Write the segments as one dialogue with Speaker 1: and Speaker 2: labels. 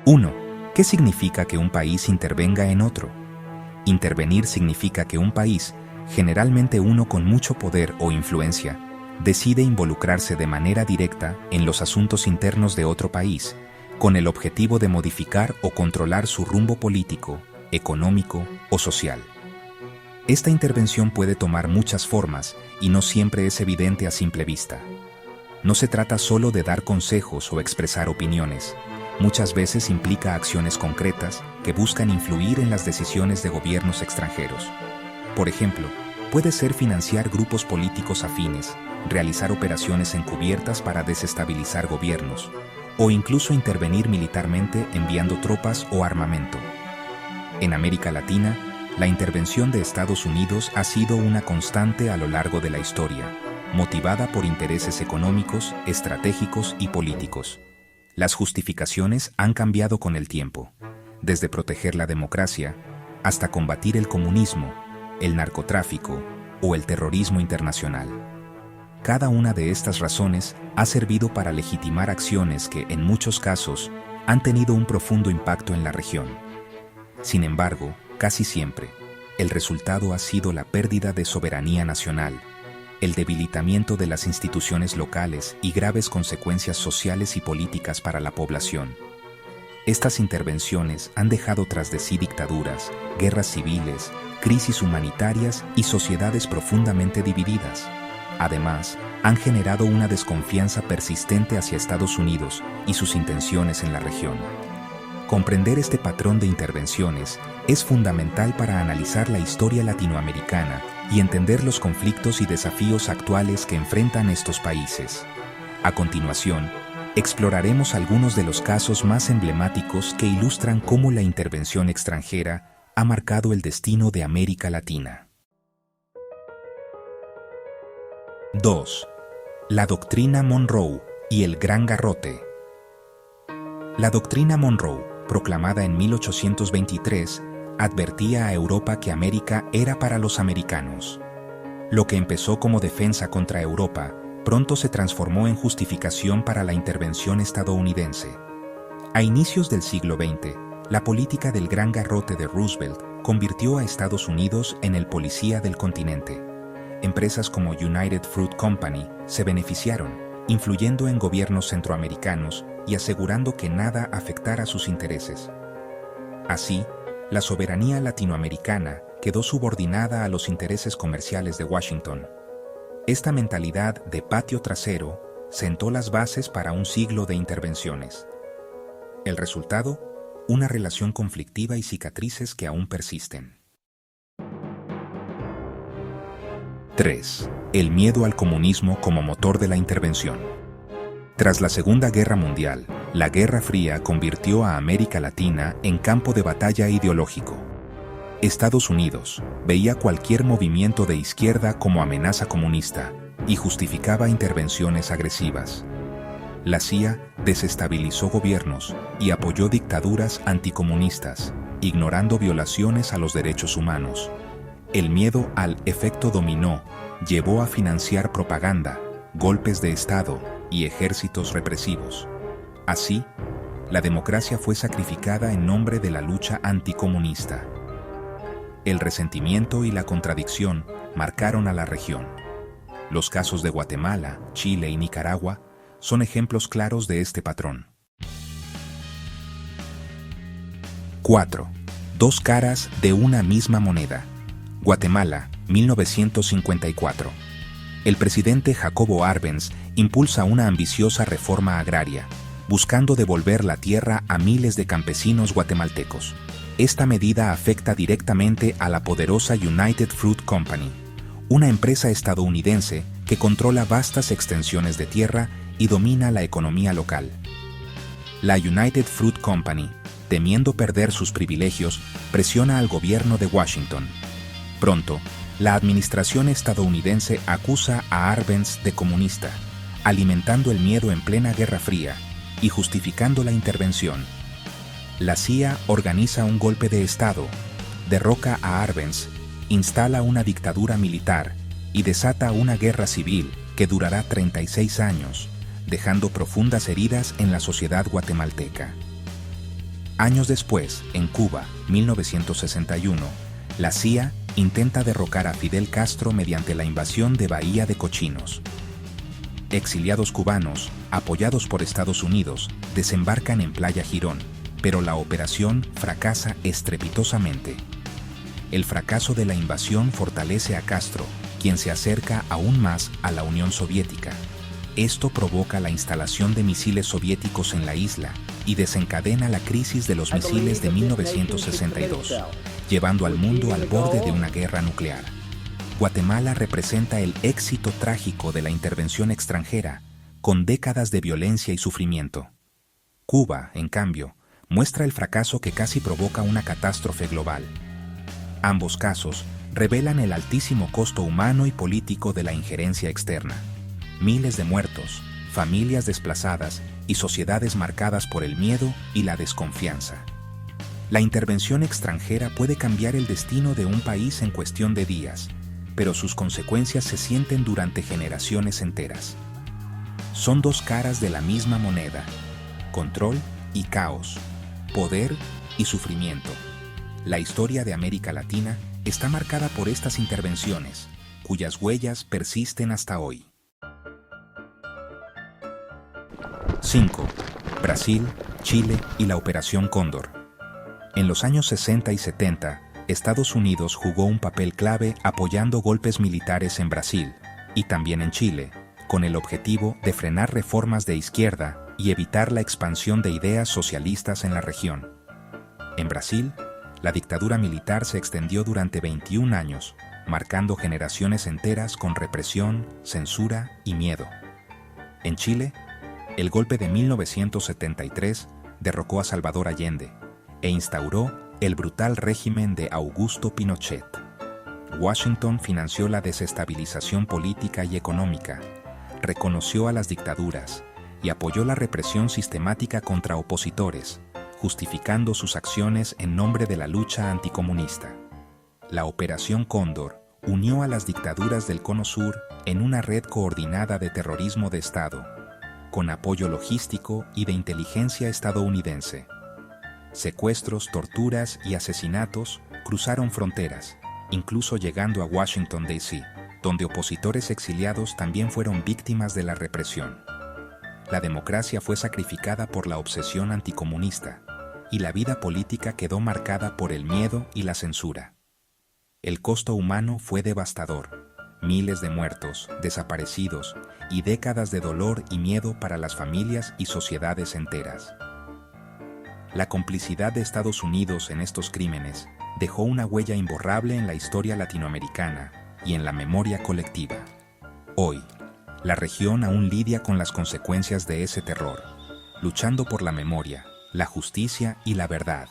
Speaker 1: 1. ¿Qué significa que un país intervenga en otro? Intervenir significa que un país, generalmente uno con mucho poder o influencia, decide involucrarse de manera directa en los asuntos internos de otro país, con el objetivo de modificar o controlar su rumbo político, económico o social. Esta intervención puede tomar muchas formas y no siempre es evidente a simple vista. No se trata solo de dar consejos o expresar opiniones. Muchas veces implica acciones concretas que buscan influir en las decisiones de gobiernos extranjeros. Por ejemplo, puede ser financiar grupos políticos afines, realizar operaciones encubiertas para desestabilizar gobiernos, o incluso intervenir militarmente enviando tropas o armamento. En América Latina, la intervención de Estados Unidos ha sido una constante a lo largo de la historia, motivada por intereses económicos, estratégicos y políticos. Las justificaciones han cambiado con el tiempo, desde proteger la democracia hasta combatir el comunismo, el narcotráfico o el terrorismo internacional. Cada una de estas razones ha servido para legitimar acciones que, en muchos casos, han tenido un profundo impacto en la región. Sin embargo, casi siempre, el resultado ha sido la pérdida de soberanía nacional, el debilitamiento de las instituciones locales y graves consecuencias sociales y políticas para la población. Estas intervenciones han dejado tras de sí dictaduras, guerras civiles, crisis humanitarias y sociedades profundamente divididas. Además, han generado una desconfianza persistente hacia Estados Unidos y sus intenciones en la región. Comprender este patrón de intervenciones es fundamental para analizar la historia latinoamericana y entender los conflictos y desafíos actuales que enfrentan estos países. A continuación, exploraremos algunos de los casos más emblemáticos que ilustran cómo la intervención extranjera ha marcado el destino de América Latina. 2. La doctrina Monroe y el Gran Garrote. La doctrina Monroe, proclamada en 1823, advertía a Europa que América era para los americanos. Lo que empezó como defensa contra Europa, pronto se transformó en justificación para la intervención estadounidense. A inicios del siglo XX, la política del Gran Garrote de Roosevelt convirtió a Estados Unidos en el policía del continente. Empresas como United Fruit Company se beneficiaron, influyendo en gobiernos centroamericanos y asegurando que nada afectara sus intereses. Así, la soberanía latinoamericana quedó subordinada a los intereses comerciales de Washington. Esta mentalidad de patio trasero sentó las bases para un siglo de intervenciones. El resultado, una relación conflictiva y cicatrices que aún persisten. 3. El miedo al comunismo como motor de la intervención. Tras la Segunda Guerra Mundial, la Guerra Fría convirtió a América Latina en campo de batalla ideológico. Estados Unidos veía cualquier movimiento de izquierda como amenaza comunista y justificaba intervenciones agresivas. La CIA desestabilizó gobiernos y apoyó dictaduras anticomunistas, ignorando violaciones a los derechos humanos. El miedo al efecto dominó llevó a financiar propaganda, golpes de Estado y ejércitos represivos. Así, la democracia fue sacrificada en nombre de la lucha anticomunista. El resentimiento y la contradicción marcaron a la región. Los casos de Guatemala, Chile y Nicaragua son ejemplos claros de este patrón. 4. Dos caras de una misma moneda. Guatemala, 1954. El presidente Jacobo Arbenz impulsa una ambiciosa reforma agraria, buscando devolver la tierra a miles de campesinos guatemaltecos. Esta medida afecta directamente a la poderosa United Fruit Company, una empresa estadounidense que controla vastas extensiones de tierra y domina la economía local. La United Fruit Company, temiendo perder sus privilegios, presiona al gobierno de Washington. Pronto, la administración estadounidense acusa a Arbenz de comunista, alimentando el miedo en plena Guerra Fría y justificando la intervención. La CIA organiza un golpe de Estado, derroca a Arbenz, instala una dictadura militar y desata una guerra civil que durará 36 años, dejando profundas heridas en la sociedad guatemalteca. Años después, en Cuba, 1961, la CIA intenta derrocar a Fidel Castro mediante la invasión de Bahía de Cochinos. Exiliados cubanos, apoyados por Estados Unidos, desembarcan en Playa Girón, pero la operación fracasa estrepitosamente. El fracaso de la invasión fortalece a Castro, quien se acerca aún más a la Unión Soviética. Esto provoca la instalación de misiles soviéticos en la isla y desencadena la crisis de los misiles de 1962, llevando al mundo al borde de una guerra nuclear. Guatemala representa el éxito trágico de la intervención extranjera, con décadas de violencia y sufrimiento. Cuba, en cambio, muestra el fracaso que casi provoca una catástrofe global. Ambos casos revelan el altísimo costo humano y político de la injerencia externa. Miles de muertos, familias desplazadas y sociedades marcadas por el miedo y la desconfianza. La intervención extranjera puede cambiar el destino de un país en cuestión de días, pero sus consecuencias se sienten durante generaciones enteras. Son dos caras de la misma moneda: control y caos, poder y sufrimiento. La historia de América Latina está marcada por estas intervenciones, cuyas huellas persisten hasta hoy. 5. Brasil, Chile y la Operación Cóndor. En los años 60 y 70, Estados Unidos jugó un papel clave apoyando golpes militares en Brasil y también en Chile, con el objetivo de frenar reformas de izquierda y evitar la expansión de ideas socialistas en la región. En Brasil, la dictadura militar se extendió durante 21 años, marcando generaciones enteras con represión, censura y miedo. En Chile, el golpe de 1973 derrocó a Salvador Allende e instauró el brutal régimen de Augusto Pinochet. Washington financió la desestabilización política y económica, reconoció a las dictaduras y apoyó la represión sistemática contra opositores, justificando sus acciones en nombre de la lucha anticomunista. La Operación Cóndor unió a las dictaduras del Cono Sur en una red coordinada de terrorismo de Estado, con apoyo logístico y de inteligencia estadounidense. Secuestros, torturas y asesinatos cruzaron fronteras, incluso llegando a Washington, D.C., donde opositores exiliados también fueron víctimas de la represión. La democracia fue sacrificada por la obsesión anticomunista, y la vida política quedó marcada por el miedo y la censura. El costo humano fue devastador. Miles de muertos, desaparecidos y décadas de dolor y miedo para las familias y sociedades enteras. La complicidad de Estados Unidos en estos crímenes dejó una huella imborrable en la historia latinoamericana y en la memoria colectiva. Hoy, la región aún lidia con las consecuencias de ese terror, luchando por la memoria, la justicia y la verdad.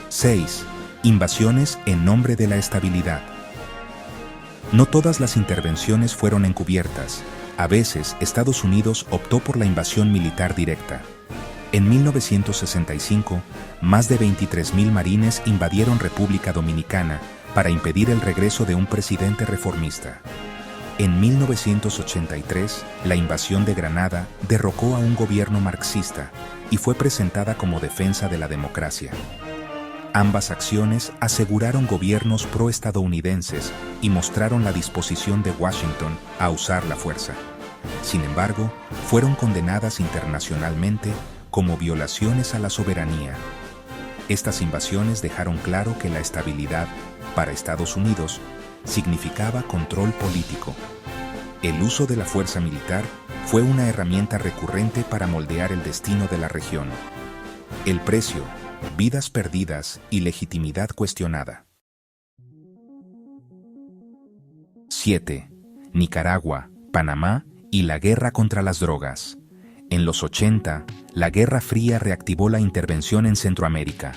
Speaker 1: 6. Invasiones en nombre de la estabilidad. No todas las intervenciones fueron encubiertas. A veces, Estados Unidos optó por la invasión militar directa. En 1965, más de 23.000 marines invadieron República Dominicana para impedir el regreso de un presidente reformista. En 1983, la invasión de Granada derrocó a un gobierno marxista y fue presentada como defensa de la democracia. Ambas acciones aseguraron gobiernos pro-estadounidenses y mostraron la disposición de Washington a usar la fuerza. Sin embargo, fueron condenadas internacionalmente como violaciones a la soberanía. Estas invasiones dejaron claro que la estabilidad, para Estados Unidos, significaba control político. El uso de la fuerza militar fue una herramienta recurrente para moldear el destino de la región. El precio: vidas perdidas y legitimidad cuestionada. 7. Nicaragua, Panamá y la guerra contra las drogas. En los 80, la Guerra Fría reactivó la intervención en Centroamérica.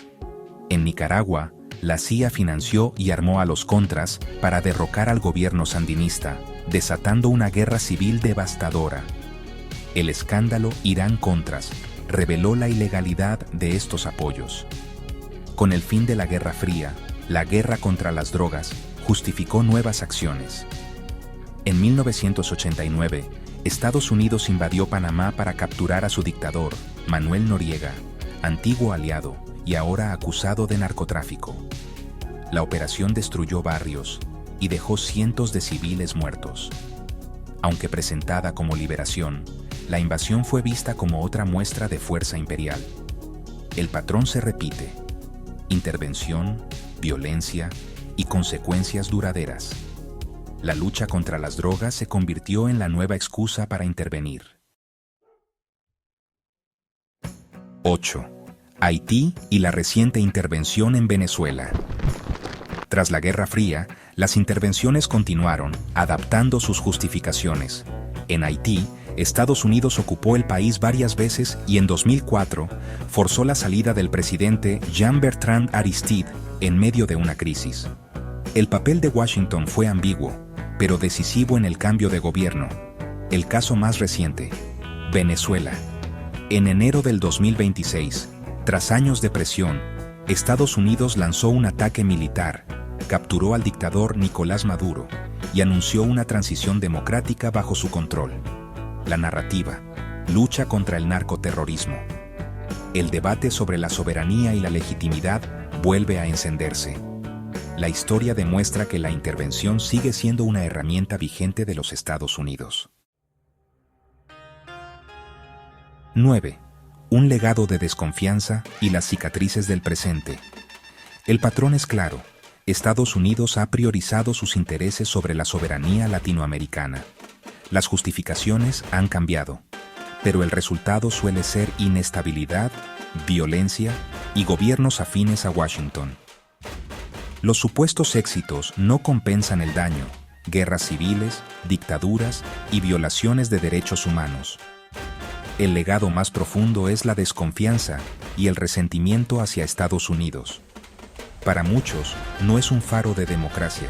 Speaker 1: En Nicaragua, la CIA financió y armó a los Contras para derrocar al gobierno sandinista, desatando una guerra civil devastadora. El escándalo Irán-Contras reveló la ilegalidad de estos apoyos. Con el fin de la Guerra Fría, la guerra contra las drogas justificó nuevas acciones. En 1989, Estados Unidos invadió Panamá para capturar a su dictador, Manuel Noriega, antiguo aliado y ahora acusado de narcotráfico. La operación destruyó barrios y dejó cientos de civiles muertos. Aunque presentada como liberación, la invasión fue vista como otra muestra de fuerza imperial. El patrón se repite: intervención, violencia y consecuencias duraderas. La lucha contra las drogas se convirtió en la nueva excusa para intervenir. 8. Haití y la reciente intervención en Venezuela. Tras la Guerra Fría, las intervenciones continuaron, adaptando sus justificaciones. En Haití, Estados Unidos ocupó el país varias veces y en 2004 forzó la salida del presidente Jean-Bertrand Aristide en medio de una crisis. El papel de Washington fue ambiguo, pero decisivo en el cambio de gobierno. El caso más reciente: Venezuela. En enero del 2026, tras años de presión, Estados Unidos lanzó un ataque militar, capturó al dictador Nicolás Maduro y anunció una transición democrática bajo su control. La narrativa: lucha contra el narcoterrorismo. El debate sobre la soberanía y la legitimidad vuelve a encenderse. La historia demuestra que la intervención sigue siendo una herramienta vigente de los Estados Unidos. 9. Un legado de desconfianza y las cicatrices del presente. El patrón es claro: Estados Unidos ha priorizado sus intereses sobre la soberanía latinoamericana. Las justificaciones han cambiado, pero el resultado suele ser inestabilidad, violencia y gobiernos afines a Washington. Los supuestos éxitos no compensan el daño: guerras civiles, dictaduras y violaciones de derechos humanos. El legado más profundo es la desconfianza y el resentimiento hacia Estados Unidos. Para muchos, no es un faro de democracia,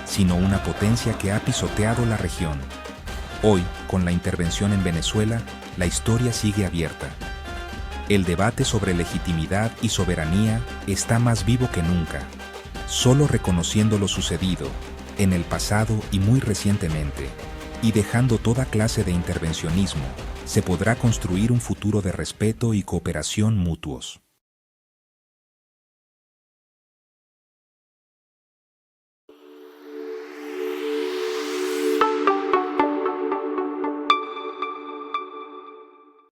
Speaker 1: sino una potencia que ha pisoteado la región. Hoy, con la intervención en Venezuela, la historia sigue abierta. El debate sobre legitimidad y soberanía está más vivo que nunca. Solo reconociendo lo sucedido, en el pasado y muy recientemente, y dejando toda clase de intervencionismo, se podrá construir un futuro de respeto y cooperación mutuos.